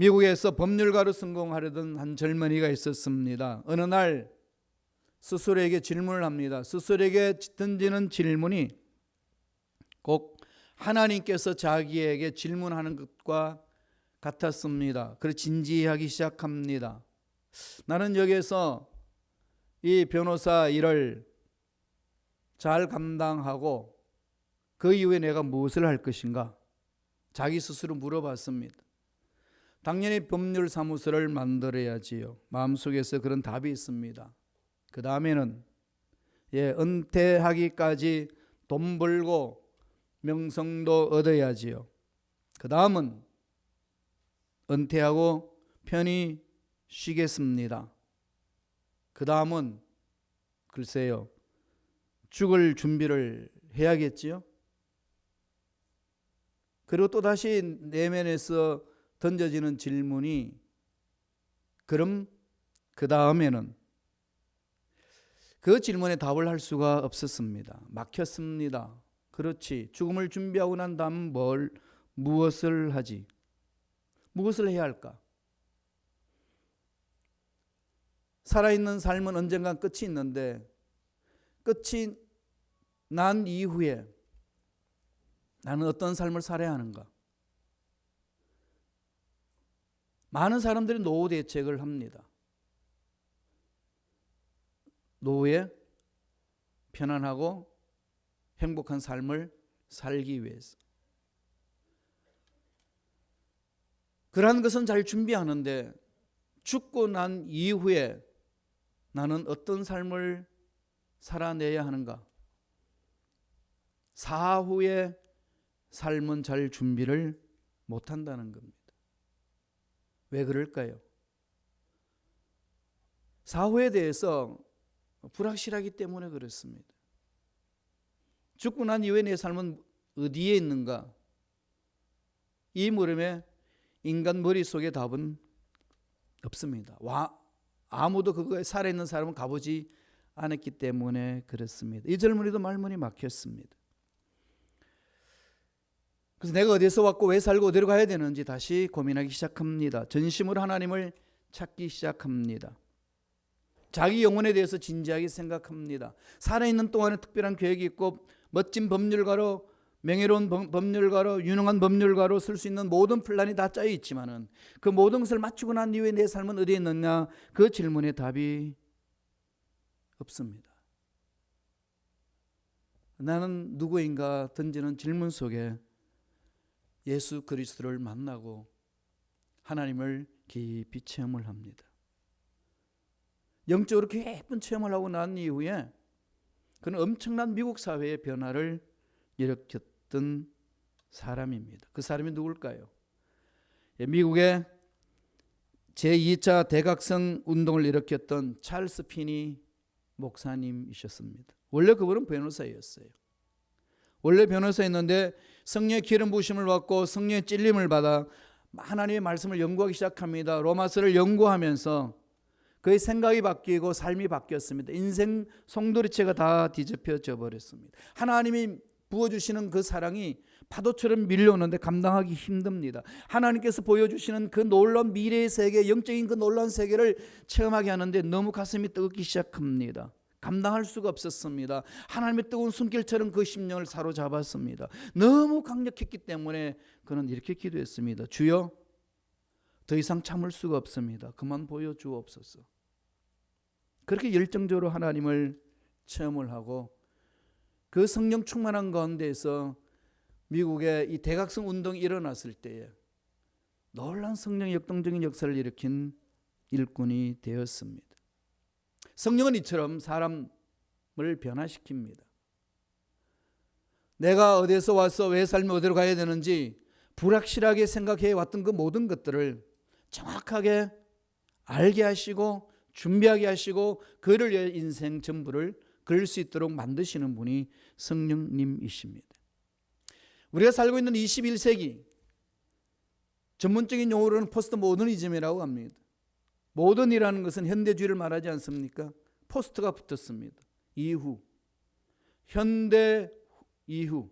미국에서 법률가로 성공하려던 한 젊은이가 있었습니다. 어느 날 스스로에게 질문을 합니다. 스스로에게 던지는 질문이 꼭 하나님께서 자기에게 질문하는 것과 같았습니다. 그래서 진지하기 시작합니다. 나는 여기에서 이 변호사 일을 잘 감당하고 그 이후에 내가 무엇을 할 것인가? 자기 스스로 물어봤습니다. 당연히 법률사무소를 만들어야지요. 마음속에서 그런 답이 있습니다. 그 다음에는 은퇴하기까지 돈 벌고 명성도 얻어야지요. 그 다음은 은퇴하고 편히 쉬겠습니다. 그 다음은 글쎄요, 죽을 준비를 해야겠지요. 그리고 또다시 내면에서 던져지는 질문이 그럼 그 다음에는 그 질문에 답을 할 수가 없었습니다. 막혔습니다. 그렇지. 죽음을 준비하고 난 다음 무엇을 하지? 무엇을 해야 할까? 살아있는 삶은 언젠간 끝이 있는데 끝이 난 이후에 나는 어떤 삶을 살아야 하는가? 많은 사람들이 노후 대책을 합니다. 노후에 편안하고 행복한 삶을 살기 위해서. 그러한 것은 잘 준비하는데 죽고 난 이후에 나는 어떤 삶을 살아내야 하는가? 사후의 삶은 잘 준비를 못한다는 겁니다. 왜 그럴까요? 사후에 대해서 불확실하기 때문에 그렇습니다. 죽고 난 이후에 내 삶은 어디에 있는가? 이 물음에 인간 머릿속에 답은 없습니다. 아무도 그거에 살아있는 사람은 가보지 않았기 때문에 그렇습니다. 이 젊은이도 말문이 막혔습니다. 그래서 내가 어디서 왔고 왜 살고 어디로 가야 되는지 다시 고민하기 시작합니다. 전심으로 하나님을 찾기 시작합니다. 자기 영혼에 대해서 진지하게 생각합니다. 살아있는 동안에 특별한 계획이 있고 멋진 법률가로, 명예로운 법률가로, 유능한 법률가로 쓸 수 있는 모든 플랜이 다 짜여 있지만은 그 모든 것을 마치고 난 이후에 내 삶은 어디에 있느냐? 그 질문에 답이 없습니다. 나는 누구인가 던지는 질문 속에 예수 그리스도를 만나고 하나님을 깊이 체험을 합니다. 영적으로 깊은 체험을 하고 난 이후에 그는 엄청난 미국 사회의 변화를 일으켰던 사람입니다. 그 사람이 누굴까요? 미국의 제2차 대각성 운동을 일으켰던 찰스 피니 목사님이셨습니다. 원래 그분은 변호사였어요. 원래 변호사였는데 성령의 기름 부으심을 받고 성령의 찔림을 받아 하나님의 말씀을 연구하기 시작합니다. 로마서를 연구하면서 그의 생각이 바뀌고 삶이 바뀌었습니다. 인생 송두리째가 다 뒤집혀져 버렸습니다. 하나님이 부어주시는 그 사랑이 파도처럼 밀려오는데 감당하기 힘듭니다. 하나님께서 보여주시는 그 놀라운 미래의 세계, 영적인 그 놀라운 세계를 체험하게 하는데 너무 가슴이 뜨겁기 시작합니다. 감당할 수가 없었습니다. 하나님의 뜨거운 숨길처럼 그 심령을 사로잡았습니다. 너무 강력했기 때문에 그는 이렇게 기도했습니다. 주여, 더 이상 참을 수가 없습니다. 그만 보여주옵소서. 그렇게 열정적으로 하나님을 체험을 하고 그 성령 충만한 가운데에서 미국의 이 대각성 운동이 일어났을 때에 놀라운 성령의 역동적인 역사를 일으킨 일꾼이 되었습니다. 성령은 이처럼 사람을 변화시킵니다. 내가 어디서 와서 왜 살면 어디로 가야 되는지 불확실하게 생각해 왔던 그 모든 것들을 정확하게 알게 하시고 준비하게 하시고 그를 위해 인생 전부를 그릴 수 있도록 만드시는 분이 성령님이십니다. 우리가 살고 있는 21세기 전문적인 용어로는 포스트 모더니즘이라고 합니다. 모던이라는 것은 현대주의를 말하지 않습니까? 포스트가 붙었습니다. 이후, 현대 이후,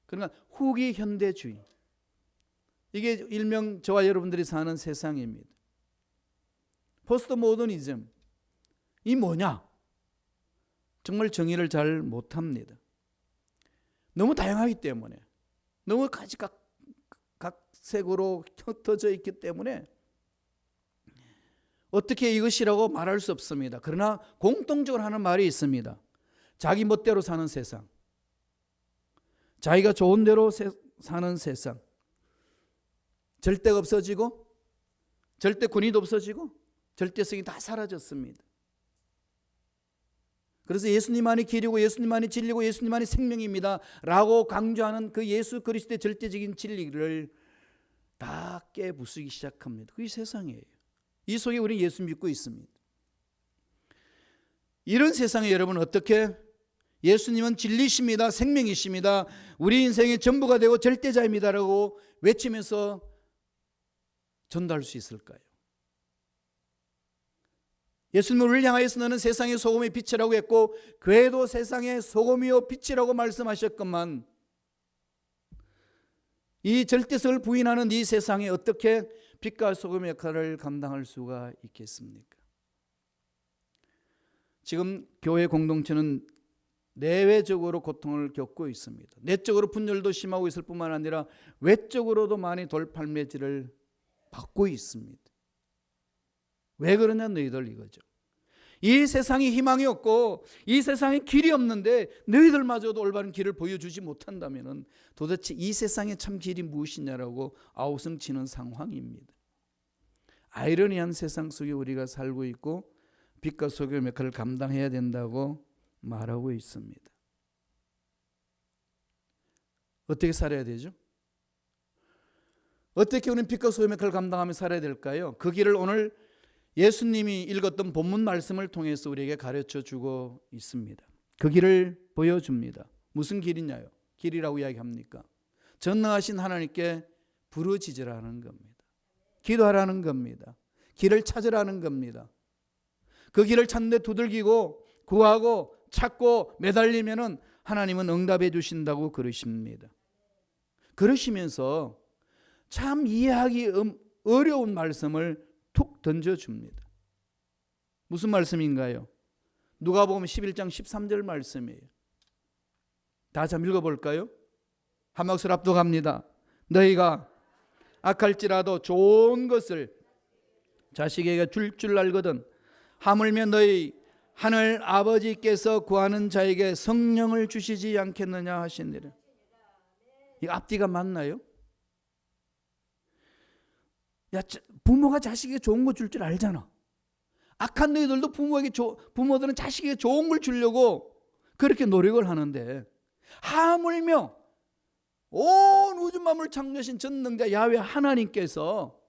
그러니까 후기 현대주의. 이게 일명 저와 여러분들이 사는 세상입니다. 포스트 모더니즘, 이 뭐냐? 정말 정의를 잘 못합니다. 너무 다양하기 때문에, 너무 각색으로 흩어져 있기 때문에 어떻게 이것이라고 말할 수 없습니다. 그러나 공통적으로 하는 말이 있습니다. 자기 멋대로 사는 세상, 자기가 좋은 대로 사는 세상, 절대가 없어지고 절대 권위도 없어지고 절대성이 다 사라졌습니다. 그래서 예수님만이 길이고 예수님만이 진리고 예수님만이 생명입니다 라고 강조하는 그 예수 그리스도의 절대적인 진리를 다 깨부수기 시작합니다. 그게 세상이에요. 이 속에 우리는 예수 믿고 있습니다. 이런 세상에 여러분 어떻게 예수님은 진리십니다, 생명이십니다, 우리 인생의 전부가 되고 절대자입니다 라고 외치면서 전달할 수 있을까요? 예수님은 우리를 향하여서 너는 세상의 소금의 빛이라고 했고 교회도 세상의 소금이요 빛이라고 말씀하셨건만 이 절대성을 부인하는 이 세상에 어떻게 빛과 소금의 역할을 감당할 수가 있겠습니까? 지금 교회 공동체는 내외적으로 고통을 겪고 있습니다. 내적으로 분열도 심하고 있을 뿐만 아니라 외적으로도 많이 돌팔매질을 받고 있습니다. 왜 그러냐 너희들 이거죠. 이 세상이 희망이 없고 이 세상에 길이 없는데 너희들마저도 올바른 길을 보여주지 못한다면 도대체 이 세상의 참 길이 무엇이냐라고 아우성치는 상황입니다. 아이러니한 세상 속에 우리가 살고 있고 빛과 소금의 역할을 감당해야 된다고 말하고 있습니다. 어떻게 살아야 되죠? 어떻게 우리는 빛과 소금의 역할을 감당하며 살아야 될까요? 그 길을 오늘 예수님이 읽었던 본문 말씀을 통해서 우리에게 가르쳐 주고 있습니다. 그 길을 보여줍니다. 무슨 길이냐요? 길이라고 이야기합니까? 전능하신 하나님께 부르짖으라는 겁니다. 기도하라는 겁니다. 길을 찾으라는 겁니다. 그 길을 찾는데 두들기고 구하고 찾고 매달리면은 하나님은 응답해 주신다고 그러십니다. 그러시면서 참 이해하기 어려운 말씀을 툭 던져줍니다. 무슨 말씀인가요? 누가복음 11장 13절 말씀이에요. 다 같이 한번 읽어볼까요? 한 목소리 압도합니다. 너희가 악할지라도 좋은 것을 자식에게 줄 알거든 하물며 너희 하늘 아버지께서 구하는 자에게 성령을 주시지 않겠느냐 하시니라. 이 앞뒤가 맞나요? 야, 부모가 자식에게 좋은 거 줄 줄 알잖아. 악한 너희들도 부모들은 자식에게 좋은 걸 주려고 그렇게 노력을 하는데 하물며 온 우주 만물을 창조하신 전능자 야훼 하나님께서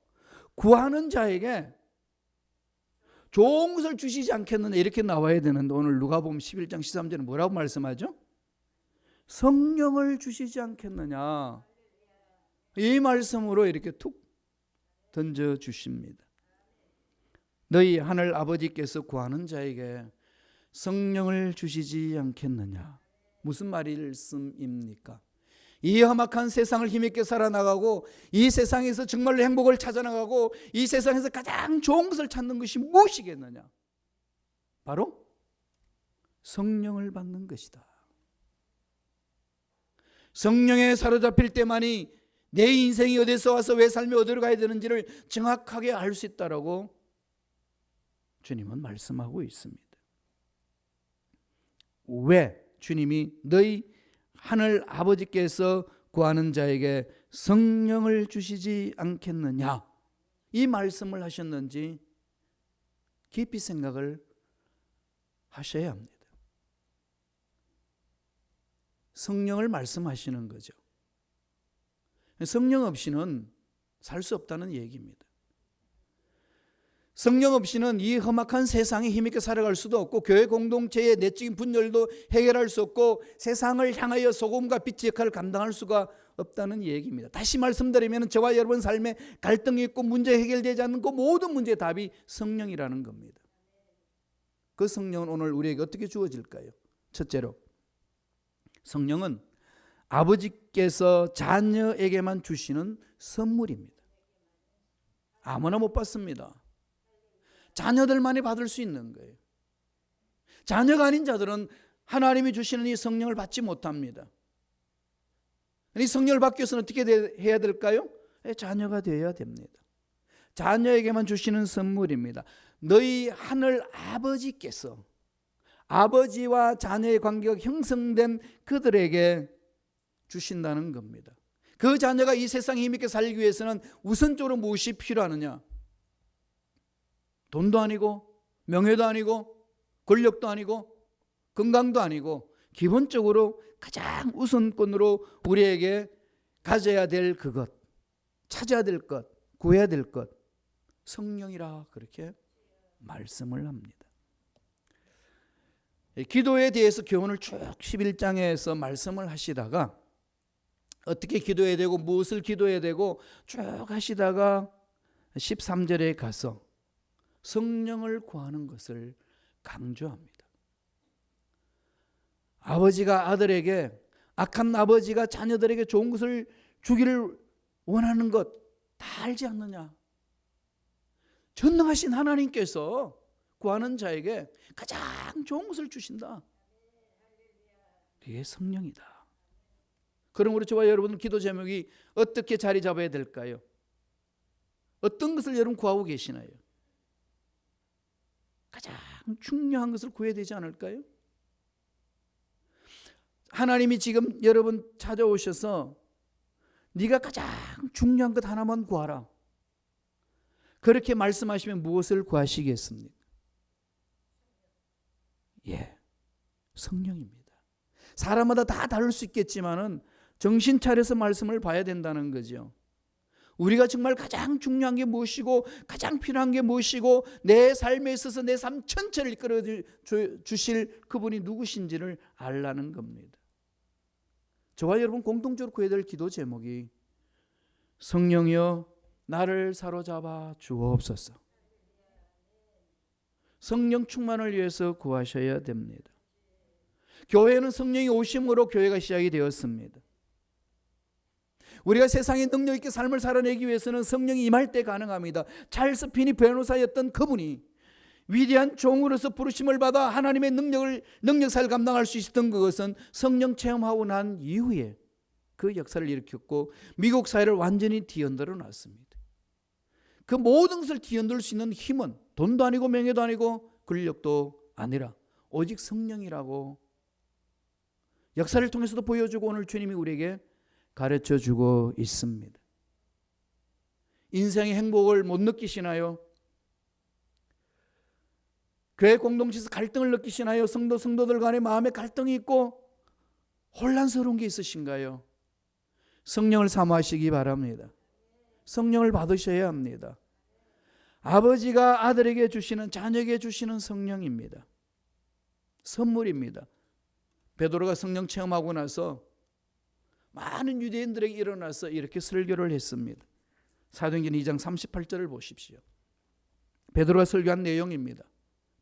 구하는 자에게 좋은 것을 주시지 않겠느냐 이렇게 나와야 되는데 오늘 누가복음 11장 13절은 뭐라고 말씀하죠? 성령을 주시지 않겠느냐. 이 말씀으로 이렇게 툭 던져주십니다. 너희 하늘 아버지께서 구하는 자에게 성령을 주시지 않겠느냐. 무슨 말씀입니까? 이 험악한 세상을 힘있게 살아나가고 이 세상에서 정말로 행복을 찾아나가고 이 세상에서 가장 좋은 것을 찾는 것이 무엇이겠느냐? 바로 성령을 받는 것이다. 성령에 사로잡힐 때만이 내 인생이 어디서 와서 왜 삶이 어디로 가야 되는지를 정확하게 알 수 있다라고 주님은 말씀하고 있습니다. 왜 주님이 너희 하늘 아버지께서 구하는 자에게 성령을 주시지 않겠느냐 이 말씀을 하셨는지 깊이 생각을 하셔야 합니다. 성령을 말씀하시는 거죠. 성령 없이는 살 수 없다는 얘기입니다. 성령 없이는 이 험악한 세상에 힘있게 살아갈 수도 없고 교회 공동체의 내적인 분열도 해결할 수 없고 세상을 향하여 소금과 빛의 역할을 감당할 수가 없다는 얘기입니다. 다시 말씀드리면 저와 여러분 삶에 갈등이 있고 문제 해결되지 않는 그 모든 문제의 답이 성령이라는 겁니다. 그 성령은 오늘 우리에게 어떻게 주어질까요? 첫째로 성령은 아버지께서 자녀에게만 주시는 선물입니다. 아무나 못 받습니다. 자녀들만이 받을 수 있는 거예요. 자녀가 아닌 자들은 하나님이 주시는 이 성령을 받지 못합니다. 이 성령을 받기 위해서는 어떻게 해야 될까요? 자녀가 되어야 됩니다. 자녀에게만 주시는 선물입니다. 너희 하늘 아버지께서 아버지와 자녀의 관계가 형성된 그들에게 주신다는 겁니다. 그 자녀가 이 세상에 힘있게 살기 위해서는 우선적으로 무엇이 필요하느냐? 돈도 아니고 명예도 아니고 권력도 아니고 건강도 아니고 기본적으로 가장 우선권으로 우리에게 가져야 될 그것, 찾아야 될 것, 구해야 될 것, 성령이라 그렇게 말씀을 합니다. 기도에 대해서 교훈을 쭉 11장에서 말씀을 하시다가 어떻게 기도해야 되고 무엇을 기도해야 되고 쭉 하시다가 13절에 가서 성령을 구하는 것을 강조합니다. 아버지가 아들에게, 악한 아버지가 자녀들에게 좋은 것을 주기를 원하는 것 다 알지 않느냐? 전능하신 하나님께서 구하는 자에게 가장 좋은 것을 주신다. 그게 성령이다. 그러므로 저와 여러분 기도 제목이 어떻게 자리 잡아야 될까요? 어떤 것을 여러분 구하고 계시나요? 가장 중요한 것을 구해야 되지 않을까요? 하나님이 지금 여러분 찾아오셔서 네가 가장 중요한 것 하나만 구하라, 그렇게 말씀하시면 무엇을 구하시겠습니까? 성령입니다. 사람마다 다 다를 수 있겠지만은 정신 차려서 말씀을 봐야 된다는 거죠. 우리가 정말 가장 중요한 게 무엇이고 가장 필요한 게 무엇이고 내 삶에 있어서 내 삶 전체를 이끌어 주실 그분이 누구신지를 알라는 겁니다. 저와 여러분 공통적으로 구해야 될 기도 제목이 성령이여 나를 사로잡아 주옵소서. 성령 충만을 위해서 구하셔야 됩니다. 교회는 성령이 오심으로 교회가 시작이 되었습니다. 우리가 세상에 능력 있게 삶을 살아내기 위해서는 성령이 임할 때 가능합니다. 찰스 피니 변호사였던 그분이 위대한 종으로서 부르심을 받아 하나님의 능력사를 감당할 수 있었던 그것은 성령 체험하고 난 이후에 그 역사를 일으켰고 미국 사회를 완전히 뒤흔들어 놨습니다. 그 모든 것을 뒤흔들 수 있는 힘은 돈도 아니고 명예도 아니고 권력도 아니라 오직 성령이라고 역사를 통해서도 보여주고 오늘 주님이 우리에게 가르쳐주고 있습니다. 인생의 행복을 못 느끼시나요? 교회 공동체에서 갈등을 느끼시나요? 성도들 간에 마음에 갈등이 있고 혼란스러운 게 있으신가요? 성령을 사모하시기 바랍니다. 성령을 받으셔야 합니다. 아버지가 아들에게 주시는, 자녀에게 주시는 성령입니다. 선물입니다. 베드로가 성령 체험하고 나서 많은 유대인들에게 일어나서 이렇게 설교를 했습니다. 사도행전 2장 38절을 보십시오. 베드로가 설교한 내용입니다.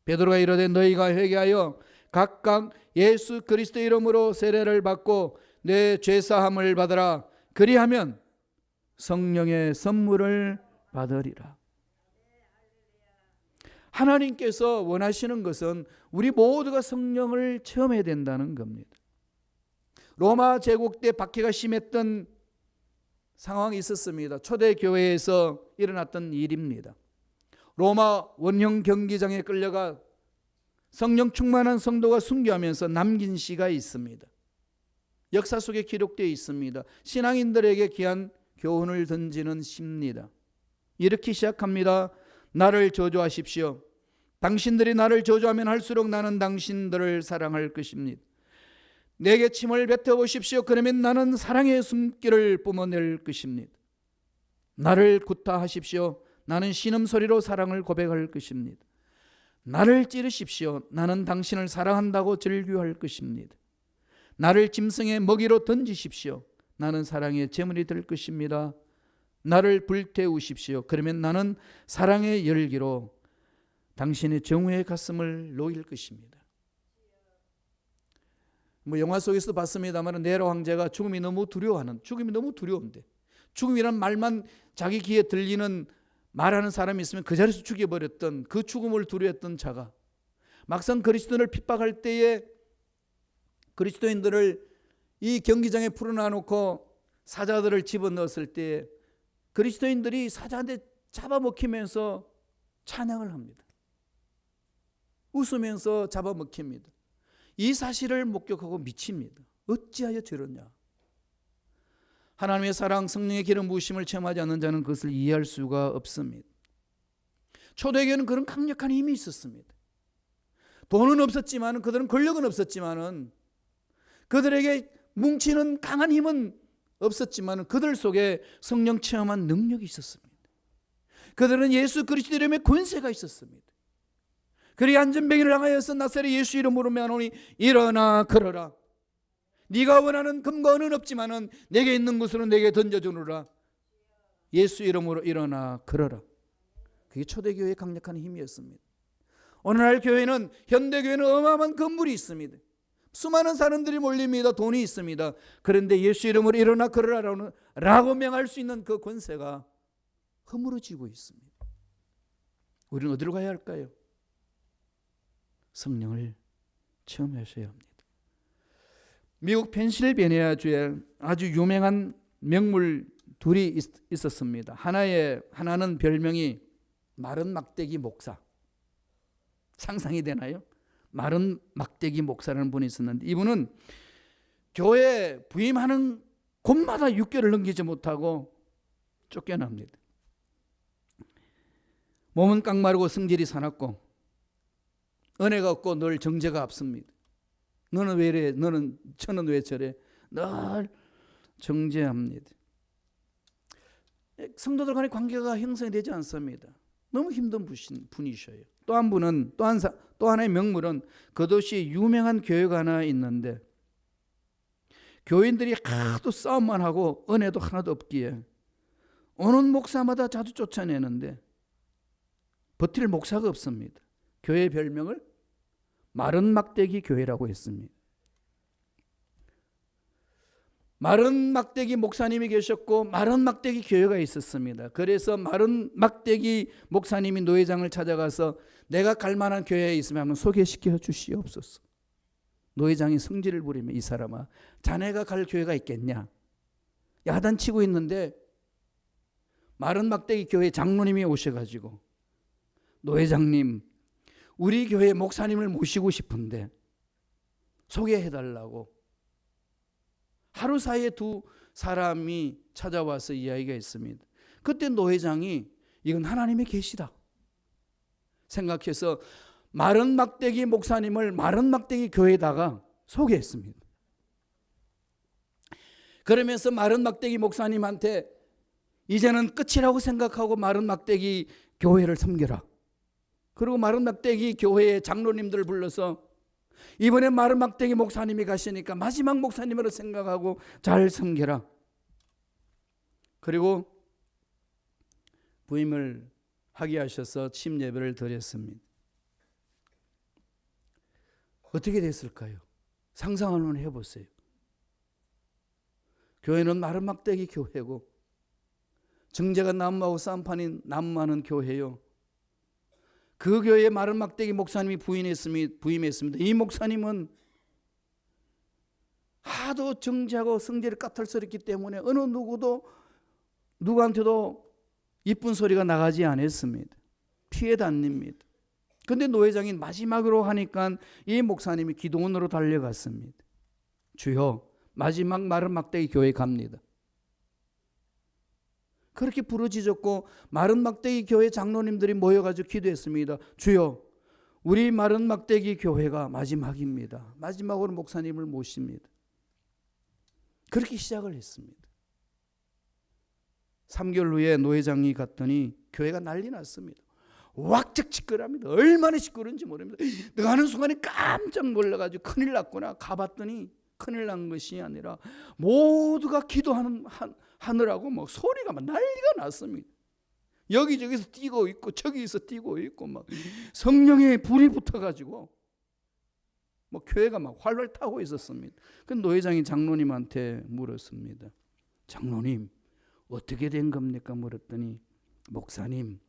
베드로가 이르되 너희가 회개하여 각각 예수 그리스도의 이름으로 세례를 받고 내 죄사함을 받으라. 그리하면 성령의 선물을 받으리라. 하나님께서 원하시는 것은 우리 모두가 성령을 체험해야 된다는 겁니다. 로마 제국 때 박해가 심했던 상황이 있었습니다. 초대 교회에서 일어났던 일입니다. 로마 원형 경기장에 끌려가 성령 충만한 성도가 순교하면서 남긴 시가 있습니다. 역사 속에 기록되어 있습니다. 신앙인들에게 귀한 교훈을 던지는 시입니다. 이렇게 시작합니다. 나를 저주하십시오. 당신들이 나를 저주하면 할수록 나는 당신들을 사랑할 것입니다. 내게 침을 뱉어보십시오. 그러면 나는 사랑의 숨길을 뿜어낼 것입니다. 나를 구타하십시오. 나는 신음소리로 사랑을 고백할 것입니다. 나를 찌르십시오. 나는 당신을 사랑한다고 절규할 것입니다. 나를 짐승의 먹이로 던지십시오. 나는 사랑의 제물이 될 것입니다. 나를 불태우십시오. 그러면 나는 사랑의 열기로 당신의 정우의 가슴을 녹일 것입니다. 뭐 영화 속에서도 봤습니다만 네로 황제가 죽음이 너무 두려운데 죽음이란 말만 자기 귀에 들리는 말하는 사람이 있으면 그 자리에서 죽여버렸던 그 죽음을 두려워했던 자가 막상 그리스도인을 핍박할 때에 그리스도인들을 이 경기장에 풀어놔놓고 사자들을 집어넣었을 때 그리스도인들이 사자한테 잡아먹히면서 찬양을 합니다. 웃으면서 잡아먹힙니다. 이 사실을 목격하고 미칩니다. 어찌하여 저러냐. 하나님의 사랑, 성령의 기름 부으심을 체험하지 않는 자는 그것을 이해할 수가 없습니다. 초대교회는 그런 강력한 힘이 있었습니다. 돈은 없었지만, 그들은 권력은 없었지만, 그들에게 뭉치는 강한 힘은 없었지만 그들 속에 성령 체험한 능력이 있었습니다. 그들은 예수 그리스도 이름의 권세가 있었습니다. 그리 안전뱅이를 향하여서 나사렛 예수 이름으로 명하노니 일어나 걸어라. 네가 원하는 금과 은은 없지만은 내게 있는 것으로 내게 던져주노라. 예수 이름으로 일어나 걸어라. 그게 초대교회의 강력한 힘이었습니다. 오늘날 교회는, 현대교회는 어마어마한 건물이 있습니다. 수많은 사람들이 몰립니다. 돈이 있습니다. 그런데 예수 이름으로 일어나 걸어라라고 명할 수 있는 그 권세가 허물어지고 있습니다. 우리는 어디로 가야 할까요? 성령을 체험하셔야 합니다. 미국 펜실베니아주에 아주 유명한 명물 둘이 있었습니다. 하나는 별명이 마른 막대기 목사. 상상이 되나요? 마른 막대기 목사라는 분이 있었는데 이분은 교회 부임하는 곳마다 6개월을 넘기지 못하고 쫓겨납니다. 몸은 깡마르고 성질이 사납고 은혜가 없고 늘 정죄가 앞섭니다. 너는 왜 이래? 저는 왜 저래? 늘 정죄합니다. 성도들 간의 관계가 형성이 되지 않습니다. 너무 힘든 분이셔요. 또 하나의 명물은 그 도시에 유명한 교회가 하나 있는데 교인들이 하도 싸움만 하고 은혜도 하나도 없기에 오는 목사마다 자주 쫓아내는데 버틸 목사가 없습니다. 교회 별명을 마른 막대기 교회라고 했습니다. 마른 막대기 목사님이 계셨고 마른 막대기 교회가 있었습니다. 그래서 마른 막대기 목사님이 노회장을 찾아가서 내가 갈 만한 교회에 있으면 한번 소개시켜 주시옵소서. 노회장이 성질을 부리며 이 사람아 자네가 갈 교회가 있겠냐. 야단치고 있는데 마른 막대기 교회 장로님이 오셔가지고 노회장님 우리 교회 목사님을 모시고 싶은데 소개해달라고 하루 사이에 두 사람이 찾아와서 이야기가 있습니다. 그때 노회장이 이건 하나님의 계시다 생각해서 마른 막대기 목사님을 마른 막대기 교회에다가 소개했습니다. 그러면서 마른 막대기 목사님한테 이제는 끝이라고 생각하고 마른 막대기 교회를 섬겨라. 그리고 마른 막대기 교회의 장로님들을 불러서 이번에 마른 막대기 목사님이 가시니까 마지막 목사님으로 생각하고 잘 섬겨라. 그리고 부임을 하게 하셔서 침 예배를 드렸습니다. 어떻게 됐을까요? 상상 한번 해보세요. 교회는 마른 막대기 교회고 정제가 나무하고 쌈판이 나무하는 교회요. 그 교회에 마른 막대기 목사님이 부임했습니다. 이 목사님은 하도 정죄하고 성질을 까탈스럽기 때문에 어느 누구한테도 이쁜 소리가 나가지 않았습니다. 피해 다닙니다. 그런데 노회장이 마지막으로 하니까 이 목사님이 기도원으로 달려갔습니다. 주여 마지막 마른 막대기 교회 갑니다. 그렇게 부르짖었고 마른 막대기 교회 장로님들이 모여가지고 기도했습니다. 주여 우리 마른 막대기 교회가 마지막입니다. 마지막으로 목사님을 모십니다. 그렇게 시작을 했습니다. 3개월 후에 노회장이 갔더니 교회가 난리 났습니다. 왁적 시끄럽니다. 얼마나 시끄러운지 모릅니다. 가는 순간에 깜짝 놀라가지고 큰일 났구나. 가봤더니 큰일 난 것이 아니라 모두가 하느라고 막 소리가 막 난리가 났습니다. 여기저기서 뛰고 있고 저기서 뛰고 있고 막 성령의 불이 붙어가지고 뭐 교회가 막 활활 타고 있었습니다. 그 노회장이 장로님한테 물었습니다. 장로님, 어떻게 된 겁니까? 물었더니 목사님,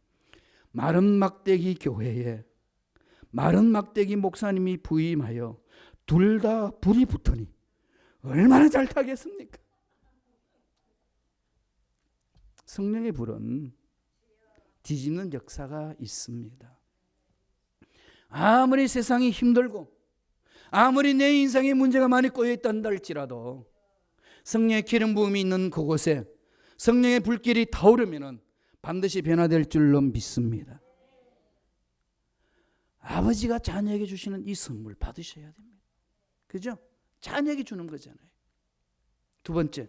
마른 막대기 교회에 마른 막대기 목사님이 부임하여 둘 다 불이 붙으니 얼마나 잘 타겠습니까? 성령의 불은 뒤집는 역사가 있습니다. 아무리 세상이 힘들고 아무리 내 인생에 문제가 많이 꼬여있단다 할지라도 성령의 기름 부음이 있는 그곳에 성령의 불길이 타오르면 반드시 변화될 줄로 믿습니다. 아버지가 자녀에게 주시는 이 선물 받으셔야 됩니다. 그죠? 자녀에게 주는 거잖아요. 두 번째,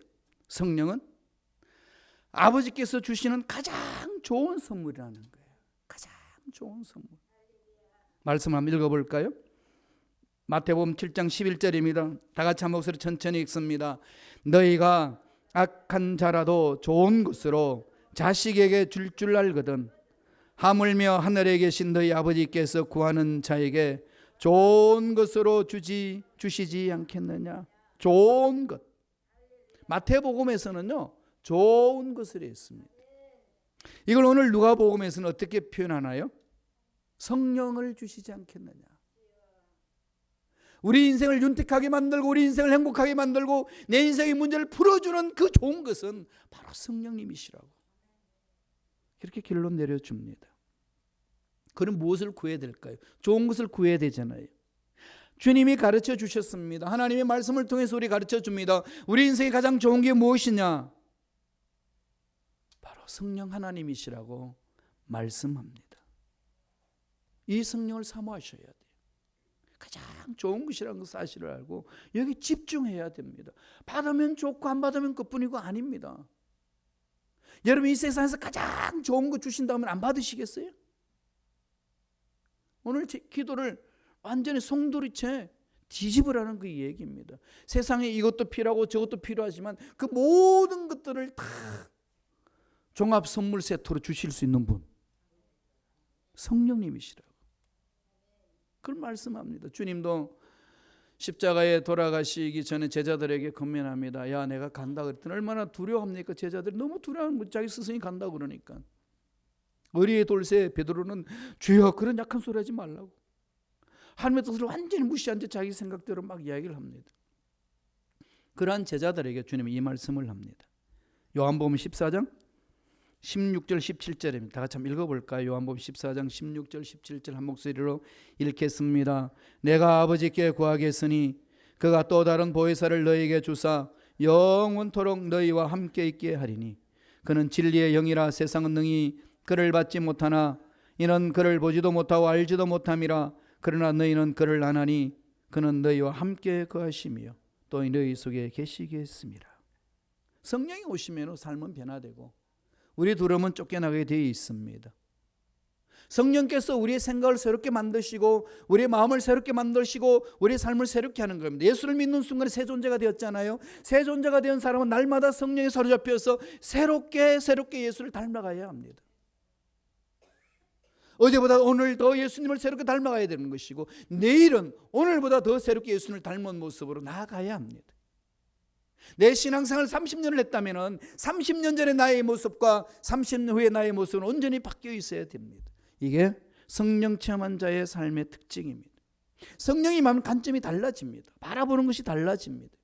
성령은 아버지께서 주시는 가장 좋은 선물이라는 거예요. 가장 좋은 선물. 말씀 한번 읽어볼까요? 마태복음 7장 11절입니다. 다 같이 한 목소리 천천히 읽습니다. 너희가 악한 자라도 좋은 것으로 자식에게 줄 줄 알거든 하물며 하늘에 계신 너희 아버지께서 구하는 자에게 좋은 것으로 주시지 않겠느냐. 좋은 것. 마태복음에서는요, 좋은 것을 했습니다. 이걸 오늘 누가복음에서는 어떻게 표현하나요? 성령을 주시지 않겠느냐. 우리 인생을 윤택하게 만들고 우리 인생을 행복하게 만들고 내 인생의 문제를 풀어주는 그 좋은 것은 바로 성령님이시라고. 이렇게 결론 내려줍니다. 그럼 무엇을 구해야 될까요? 좋은 것을 구해야 되잖아요. 주님이 가르쳐 주셨습니다. 하나님의 말씀을 통해서 우리 가르쳐 줍니다. 우리 인생에 가장 좋은 게 무엇이냐? 바로 성령 하나님이시라고 말씀합니다. 이 성령을 사모하셔야 돼요. 가장 좋은 것이라는 그 사실을 알고 여기 집중해야 됩니다. 받으면 좋고 안 받으면 그뿐이고 아닙니다. 여러분 이 세상에서 가장 좋은 거 주신다면 안 받으시겠어요? 오늘 제 기도를 완전히 송두리째 뒤집으라는 그 얘기입니다. 세상에 이것도 필요하고 저것도 필요하지만 그 모든 것들을 다 종합 선물 세트로 주실 수 있는 분 성령님이시라고 그걸 말씀합니다. 주님도 십자가에 돌아가시기 전에 제자들에게 권면합니다. 야, 내가 간다 그랬더니 얼마나 두려워합니까? 제자들이 너무 두려워하는 자기 스승이 간다 그러니까. 어리의 돌새 베드로는 주여 그런 약한 소리 하지 말라고. 하나님의 뜻을 완전히 무시한 채 자기 생각대로 막 이야기를 합니다. 그러한 제자들에게 주님이 이 말씀을 합니다. 요한복음 14장 16절 17절입니다. 다 같이 한번 읽어볼까요? 요한복음 14장 16절 17절 한 목소리로 읽겠습니다. 내가 아버지께 구하겠으니 그가 또 다른 보혜사를 너희에게 주사 영원토록 너희와 함께 있게 하리니 그는 진리의 영이라 세상은 능히 그를 받지 못하나 이는 그를 보지도 못하고 알지도 못함이라 그러나 너희는 그를 아나니 그는 너희와 함께 거하시며 또 너희 속에 계시게 했습니다. 성령이 오시면 삶은 변화되고 우리 두려움은 쫓겨나게 되어 있습니다. 성령께서 우리의 생각을 새롭게 만드시고 우리의 마음을 새롭게 만드시고 우리의 삶을 새롭게 하는 겁니다. 예수를 믿는 순간에 새 존재가 되었잖아요. 새 존재가 된 사람은 날마다 성령에 사로잡혀서 새롭게 예수를 닮아가야 합니다. 어제보다 오늘 더 예수님을 새롭게 닮아가야 되는 것이고 내일은 오늘보다 더 새롭게 예수님을 닮은 모습으로 나아가야 합니다. 내 신앙생활 30년을 했다면 30년 전의 나의 모습과 30년 후의 나의 모습은 온전히 바뀌어 있어야 됩니다. 이게 성령 체험한 자의 삶의 특징입니다. 성령이 임하면 관점이 달라집니다. 바라보는 것이 달라집니다.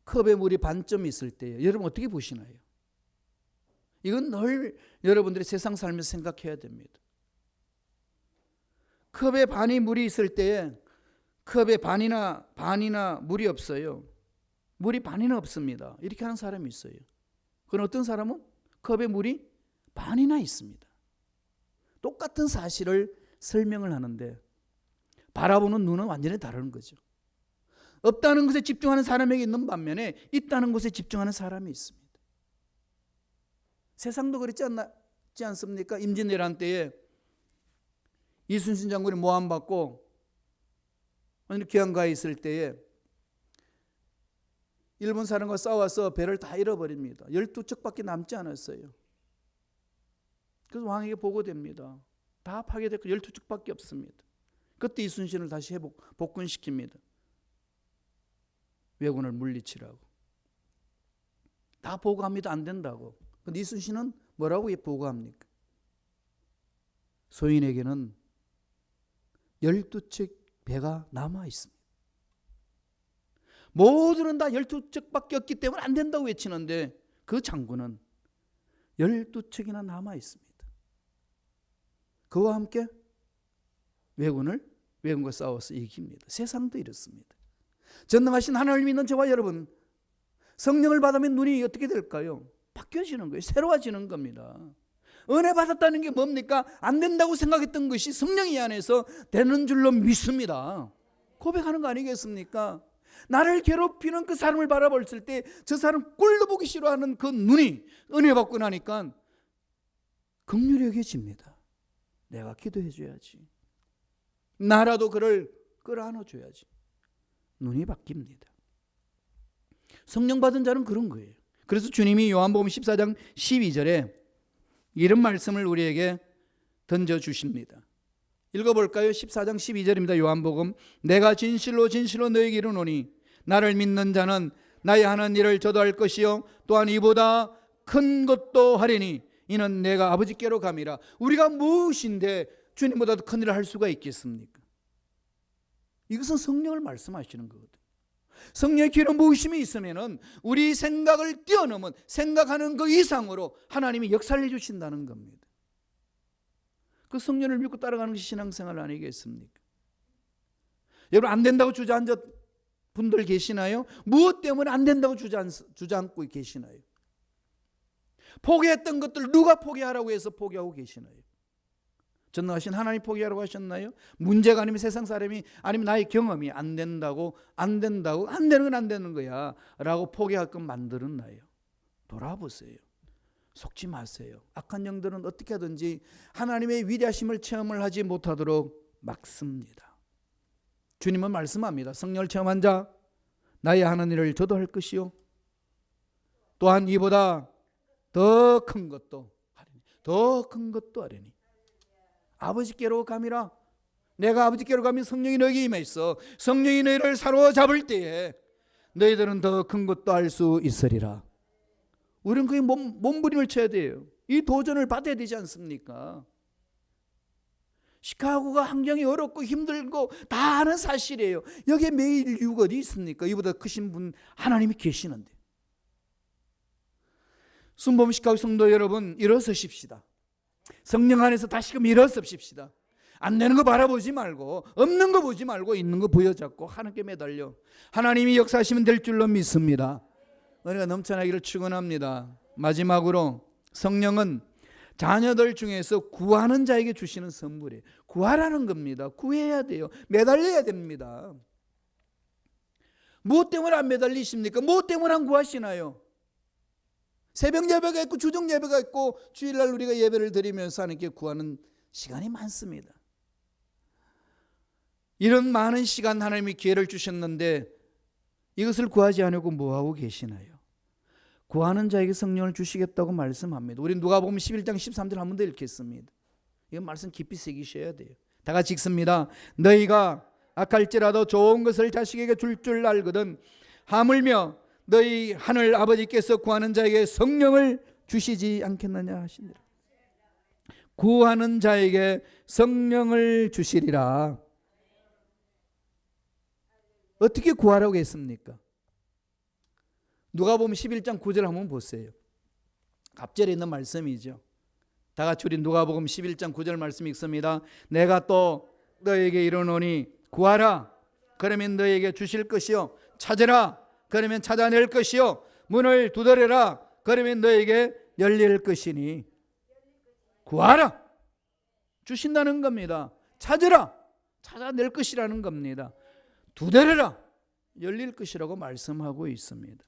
컵에 물이 반점이 있을 때 여러분 어떻게 보시나요? 이건 늘 여러분들이 세상 살면서 생각해야 됩니다. 컵에 반이 물이 있을 때에 컵에 반이나 물이 없어요. 물이 반이나 없습니다. 이렇게 하는 사람이 있어요. 그건 어떤 사람은 컵에 물이 반이나 있습니다. 똑같은 사실을 설명을 하는데 바라보는 눈은 완전히 다른 거죠. 없다는 것에 집중하는 사람에게 있는 반면에 있다는 것에 집중하는 사람이 있습니다. 세상도 그렇지 않습니까? 임진왜란 때에 이순신 장군이 모함받고 귀양가에 있을 때에 일본 사람과 싸워서 배를 다 잃어버립니다. 12척밖에 남지 않았어요. 그래서 왕에게 보고됩니다. 다 파괴됐고 12척밖에 없습니다. 그때 이순신을 다시 복군시킵니다. 왜군을 물리치라고. 다 보고합니다. 안 된다고. 근데 이순신은 뭐라고 보고합니까? 소인에게는 12척 배가 남아 있습니다. 모두는 다 12척밖에 없기 때문에 안 된다고 외치는데 그 장군은 12척이나 남아 있습니다. 그와 함께 왜군과 싸워서 이깁니다. 세상도 이렇습니다. 전능하신 하나님을 믿는 저와 여러분, 성령을 받으면 눈이 어떻게 될까요? 바뀌어지는 거예요. 새로워지는 겁니다. 은혜 받았다는 게 뭡니까? 안 된다고 생각했던 것이 성령이 안에서 되는 줄로 믿습니다. 고백하는 거 아니겠습니까? 나를 괴롭히는 그 사람을 바라봤을 때 저 사람 꼴도 보기 싫어하는 그 눈이 은혜 받고 나니까 긍휼히 여겨집니다. 내가 기도해 줘야지. 나라도 그를 끌어안아 줘야지. 눈이 바뀝니다. 성령 받은 자는 그런 거예요. 그래서 주님이 요한복음 14장 12절에 이런 말씀을 우리에게 던져주십니다. 읽어볼까요? 14장 12절입니다. 요한복음. 내가 진실로 진실로 너에게 이르노니 나를 믿는 자는 나의 하는 일을 저도 할 것이요 또한 이보다 큰 것도 하리니 이는 내가 아버지께로 감이라. 우리가 무엇인데 주님보다 더 큰 일을 할 수가 있겠습니까? 이것은 성령을 말씀하시는 거거든요. 성령의 기름 부으심이 있으면은 우리 생각을 뛰어넘은 생각하는 그 이상으로 하나님이 역사를 해주신다는 겁니다. 그 성령을 믿고 따라가는 것이 신앙생활 아니겠습니까? 여러분 안 된다고 주저앉은 분들 계시나요? 무엇 때문에 안 된다고 주저앉고 계시나요? 포기했던 것들 누가 포기하라고 해서 포기하고 계시나요? 전능하신 하나님 포기하라고 하셨나요? 문제가 아니면 세상 사람이 아니면 나의 경험이 안 되는 건 안 되는 거야 라고 포기하게끔 만들었나요? 돌아보세요. 속지 마세요. 악한 영들은 어떻게 하든지 하나님의 위대하심을 체험을 하지 못하도록 막습니다. 주님은 말씀합니다. 성령을 체험한 자 나의 하는 일을 저도 할 것이요 또한 이보다 더 큰 것도 하리니 더 큰 것도 하리니 아버지께로 감이라. 내가 아버지께로 가면 성령이 너에게 임해 있어. 성령이 너희를 사로잡을 때에 너희들은 더 큰 것도 할 수 있으리라. 우리는 그게 몸부림을 쳐야 돼요. 이 도전을 받아야 되지 않습니까? 시카고가 환경이 어렵고 힘들고 다 아는 사실이에요. 여기에 매일 이유가 어디 있습니까? 이보다 크신 분 하나님이 계시는데. 순범 시카고 성도 여러분, 일어서십시다. 성령 안에서 다시금 일어섭시다. 안 되는 거 바라보지 말고 없는 거 보지 말고 있는 거 부여잡고 하나님께 매달려 하나님이 역사하시면 될 줄로 믿습니다. 은혜가 넘쳐나기를 축원합니다. 마지막으로 성령은 자녀들 중에서 구하는 자에게 주시는 선물이에요. 구하라는 겁니다. 구해야 돼요. 매달려야 됩니다. 무엇 때문에 안 매달리십니까? 무엇 때문에 안 구하시나요? 새벽 예배가 있고 주중 예배가 있고 주일날 우리가 예배를 드리면서 하나님께 구하는 시간이 많습니다. 이런 많은 시간 하나님이 기회를 주셨는데 이것을 구하지 않고 뭐하고 계시나요? 구하는 자에게 성령을 주시겠다고 말씀합니다. 우리 누가복음 11장 13절 한 번 더 읽겠습니다. 이 말씀 깊이 새기셔야 돼요. 다 같이 읽습니다. 너희가 악할지라도 좋은 것을 자식에게 줄 알거든 하물며 너희 하늘 아버지께서 구하는 자에게 성령을 주시지 않겠느냐 하시니라. 구하는 자에게 성령을 주시리라. 어떻게 구하라고 했습니까? 누가복음 11장 9절 한번 보세요. 앞절에 있는 말씀이죠. 다 같이 우리 누가복음 11장 9절 말씀 읽습니다. 내가 또 너에게 이르노니 구하라 그러면 너에게 주실 것이요 찾으라 그러면 찾아낼 것이요 문을 두드려라 그러면 너에게 열릴 것이니. 구하라 주신다는 겁니다. 찾으라 찾아낼 것이라는 겁니다. 두드려라 열릴 것이라고 말씀하고 있습니다.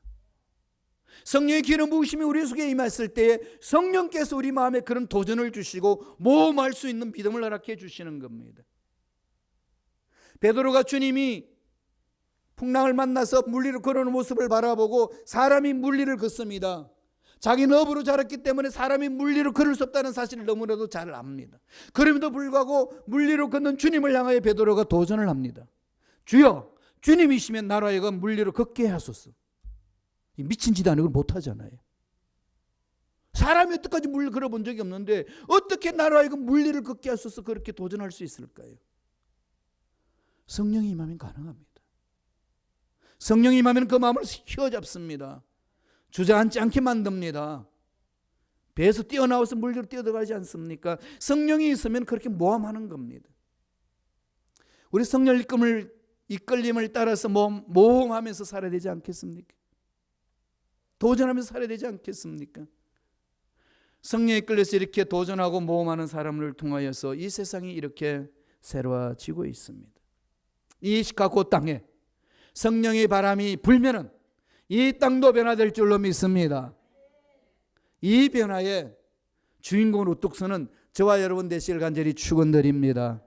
성령의 기름 부으심이 우리 속에 임했을 때에 성령께서 우리 마음에 그런 도전을 주시고 모험할 수 있는 믿음을 허락해 주시는 겁니다. 베드로가 주님이 풍랑을 만나서 물리를 걸어오는 모습을 바라보고 사람이 물리를 걷습니다. 자기는 업으로 자랐기 때문에 사람이 물리로 걸을 수 없다는 사실을 너무나도 잘 압니다. 그럼에도 불구하고 물리로 걷는 주님을 향하여 베드로가 도전을 합니다. 주여, 주님이시면 나로 하여금 물리로 걷게 하소서. 미친 짓 아니고 못하잖아요. 사람이 여태까지 물리 걸어본 적이 없는데 어떻게 나로 하여금 물리를 걷게 하소서 그렇게 도전할 수 있을까요? 성령이 임하면 가능합니다. 성령이 임하면 그 마음을 휘어잡습니다. 주저앉지 않게 만듭니다. 배에서 뛰어나와서 물리로 뛰어들어가지 않습니까? 성령이 있으면 그렇게 모함하는 겁니다. 우리 성령 이끌림을 따라서 모험하면서 살아야 되지 않겠습니까? 도전하면서 살아야 되지 않겠습니까? 성령에 이끌려서 이렇게 도전하고 모험하는 사람을 통하여서 이 세상이 이렇게 새로워지고 있습니다. 이 시카고 땅에 성령의 바람이 불면은 이 땅도 변화될 줄로 믿습니다. 이 변화의 주인공을 우뚝 서는 저와 여러분 되시길 간절히 축원드립니다.